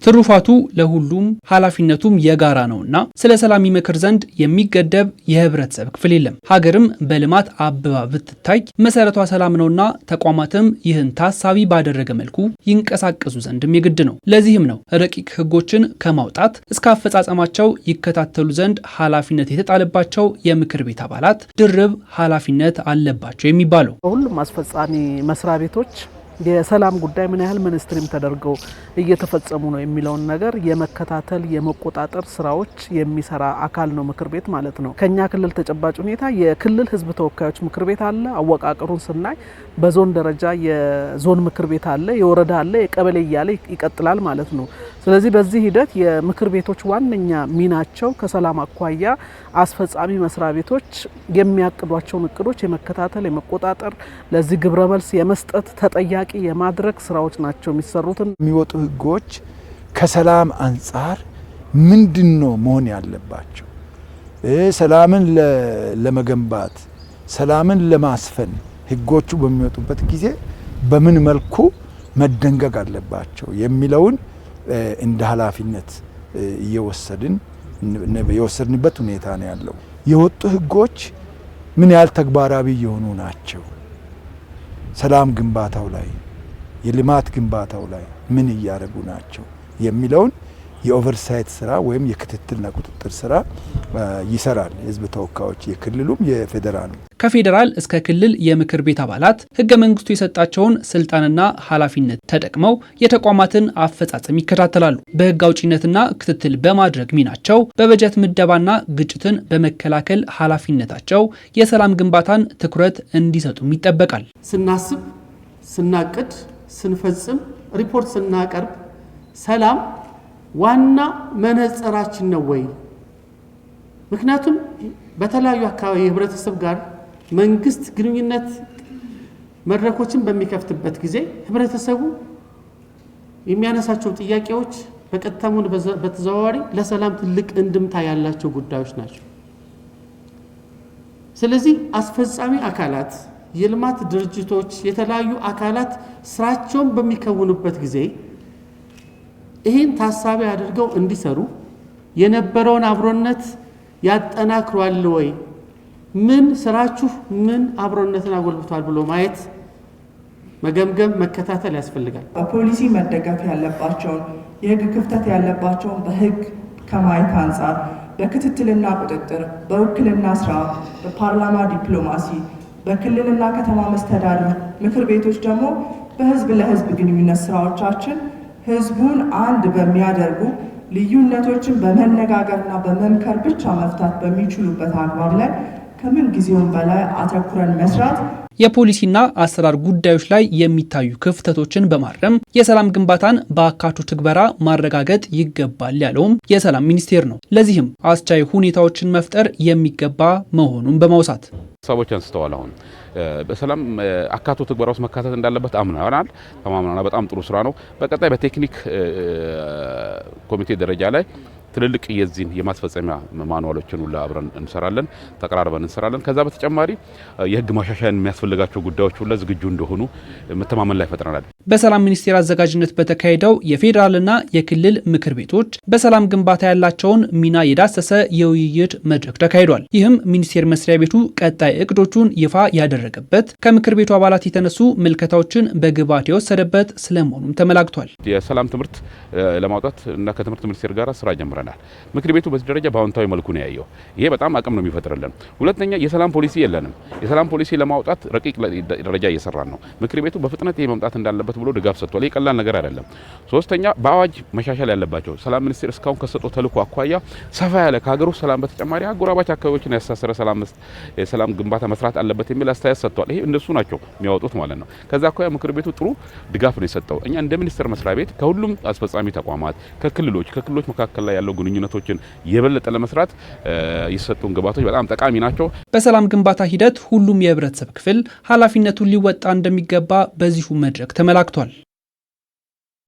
ትሩፋቱ ለሁሉም ኃላፊነቱም የጋራ ነውና ስለ ሰላም ይመክር ዘንድ የሚገደብ የህብረተሰብ ክፍል የለም። ሀገርም በልማት አበባ ብትታይ መሰረቷ ሰላም ነውና ተቋማትም ይህን ታሳቢ ባደረገ መልኩ ይንቀሳቀሱ ዘንድም የግድ ነው። ለዚህም ነው ረቂቅ ህጎችን ከማውጣት እስከ አፈጻጸማቸው ይከታተሉ ዘንድ ኃላፊነት የተጣለባቸው የምክር ቤት አባላት ድርብ ኃላፊነት አለባቸው የሚባለው። ሁሉም አስፈጻሚ መስሪያ ቤቶች የሰላም ጉዳይ ምን ያህል ሚኒስትሪም ተደርገው እየተፈጸሙ ነው የሚለውን ነገር የመከታተል የመቆጣጠር ስራዎች የሚሰራ አካል ነው ምክር ቤት ማለት ነው። ከኛ ክልል ተጨባጭ ሁኔታ የክልል ህዝብ ተወካዮች ምክር ቤት አለ። አወቃቀሩን ስናይ በዞን ደረጃ የዞን ምክር ቤት አለ፣ የወረዳ አለ፣ የቀበሌ እያለ ይቀጥላል ማለት ነው። ስለዚህ በዚህ ሂደት የምክር ቤቶች ዋነኛ ሚናቸው ከሰላም አኳያ አስፈጻሚ መስሪያ ቤቶች የሚያቅዷቸውን እቅዶች የመከታተል የመቆጣጠር፣ ለዚህ ግብረ መልስ የመስጠት ተጠያቂ የማድረግ ስራዎች ናቸው የሚሰሩትን። የሚወጡ ህጎች ከሰላም አንጻር ምንድነው መሆን ያለባቸው? ሰላምን ለመገንባት ሰላምን ለማስፈን ህጎቹ በሚወጡበት ጊዜ በምን መልኩ መደንገግ አለባቸው የሚለውን እንደ ኃላፊነት የወሰድንበት ሁኔታ ነው ያለው። የወጡ ህጎች ምን ያህል ተግባራዊ የሆኑ ናቸው? ሰላም ግንባታው ላይ የልማት ግንባታው ላይ ምን እያደረጉ ናቸው የሚለውን የኦቨርሳይት ስራ ወይም የክትትልና ቁጥጥር ስራ ይሰራል የህዝብ ተወካዮች፣ የክልሉም የፌዴራሉም። ከፌዴራል እስከ ክልል የምክር ቤት አባላት ህገ መንግስቱ የሰጣቸውን ስልጣንና ኃላፊነት ተጠቅመው የተቋማትን አፈጻጸም ይከታተላሉ። በህግ አውጪነትና ክትትል በማድረግ ሚናቸው፣ በበጀት ምደባና ግጭትን በመከላከል ኃላፊነታቸው የሰላም ግንባታን ትኩረት እንዲሰጡም ይጠበቃል። ስናስብ፣ ስናቅድ፣ ስንፈጽም፣ ሪፖርት ስናቀርብ ሰላም ዋና መነጽራችን ነው ወይ? ምክንያቱም በተለያዩ አካባቢ የህብረተሰብ ጋር መንግስት ግንኙነት መድረኮችን በሚከፍትበት ጊዜ ህብረተሰቡ የሚያነሳቸው ጥያቄዎች በቀጥታም ሆነ በተዘዋዋሪ ለሰላም ትልቅ እንድምታ ያላቸው ጉዳዮች ናቸው። ስለዚህ አስፈጻሚ አካላት፣ የልማት ድርጅቶች፣ የተለያዩ አካላት ስራቸውን በሚከውኑበት ጊዜ ይህን ታሳቢ አድርገው እንዲሰሩ የነበረውን አብሮነት ያጠናክሯል ወይ? ምን ስራችሁ ምን አብሮነትን አጎልብቷል ብሎ ማየት፣ መገምገም፣ መከታተል ያስፈልጋል። በፖሊሲ መደገፍ ያለባቸውን የህግ ክፍተት ያለባቸውን በህግ ከማየት አንጻር በክትትልና ቁጥጥር፣ በውክልና ስራ፣ በፓርላማ ዲፕሎማሲ፣ በክልልና ከተማ መስተዳድር ምክር ቤቶች ደግሞ በህዝብ ለህዝብ ግንኙነት ስራዎቻችን ህዝቡን አንድ በሚያደርጉ ልዩነቶችን በመነጋገርና በመምከር ብቻ መፍታት በሚችሉበት አግባብ ላይ ከምን ጊዜውም በላይ አተኩረን መስራት፣ የፖሊሲና አሰራር ጉዳዮች ላይ የሚታዩ ክፍተቶችን በማረም የሰላም ግንባታን በአካቶ ትግበራ ማረጋገጥ ይገባል ያለውም የሰላም ሚኒስቴር ነው። ለዚህም አስቻይ ሁኔታዎችን መፍጠር የሚገባ መሆኑን በማውሳት ሰዎች አንስተዋል። አሁን በሰላም አካቶ ትግበራ ውስጥ መካተት እንዳለበት አምናናል። ተማምናና በጣም ጥሩ ስራ ነው። በቀጣይ በቴክኒክ ኮሚቴ ደረጃ ላይ ትልልቅ የዚህን የማስፈጸሚያ ማኑዋሎችን ሁሉ አብረን እንሰራለን፣ ተቀራርበን እንሰራለን። ከዛ በተጨማሪ የህግ ማሻሻያ የሚያስፈልጋቸው ጉዳዮች ሁሉ ዝግጁ እንደሆኑ መተማመን ላይ ፈጥረናል። በሰላም ሚኒስቴር አዘጋጅነት በተካሄደው የፌዴራልና የክልል ምክር ቤቶች በሰላም ግንባታ ያላቸውን ሚና የዳሰሰ የውይይት መድረክ ተካሂዷል። ይህም ሚኒስቴር መስሪያ ቤቱ ቀጣይ እቅዶቹን ይፋ ያደረገበት፣ ከምክር ቤቱ አባላት የተነሱ ምልከታዎችን በግብዓት የወሰደበት ስለመሆኑም ተመላክቷል። የሰላም ትምህርት ለማውጣት እና ከትምህርት ሚኒስቴር ጋር ስራ ጀምረናል። ምክር ቤቱ በዚህ ደረጃ በአዎንታዊ መልኩ ነው ያየው። ይሄ በጣም አቅም ነው የሚፈጥርልን። ሁለተኛ የሰላም ፖሊሲ የለንም። የሰላም ፖሊሲ ለማውጣት ረቂቅ ደረጃ እየሰራን ነው። ምክር ቤቱ በፍጥነት ይሄ መምጣት እንዳለበት ብሎ ድጋፍ ሰጥቷል። ይሄ ቀላል ነገር አይደለም። ሶስተኛ በአዋጅ መሻሻል ያለባቸው ሰላም ሚኒስቴር እስካሁን ከሰጠው ተልዕኮ አኳያ ሰፋ ያለ ከሀገር ውስጥ ሰላም በተጨማሪ አጎራባች አካባቢዎችን ያሳሰረ የሰላም ግንባታ መስራት አለበት የሚል አስተያየት ሰጥቷል። ይሄ እንደሱ ናቸው የሚያወጡት ማለት ነው። ከዛ አኳያ ምክር ቤቱ ጥሩ ድጋፍ ነው የሰጠው። እኛ እንደ ሚኒስቴር መስሪያ ቤት ከሁሉም አስፈጻሚ ተቋማት ከክልሎች መካከል ላይ ያለው ግንኙነቶችን የበለጠ ለመስራት የሰጡን ግብዓቶች በጣም ጠቃሚ ናቸው። በሰላም ግንባታ ሂደት ሁሉም የህብረተሰብ ክፍል ኃላፊነቱን ሊወጣ እንደሚገባ በዚሁ መድረክ ተመላክቷል።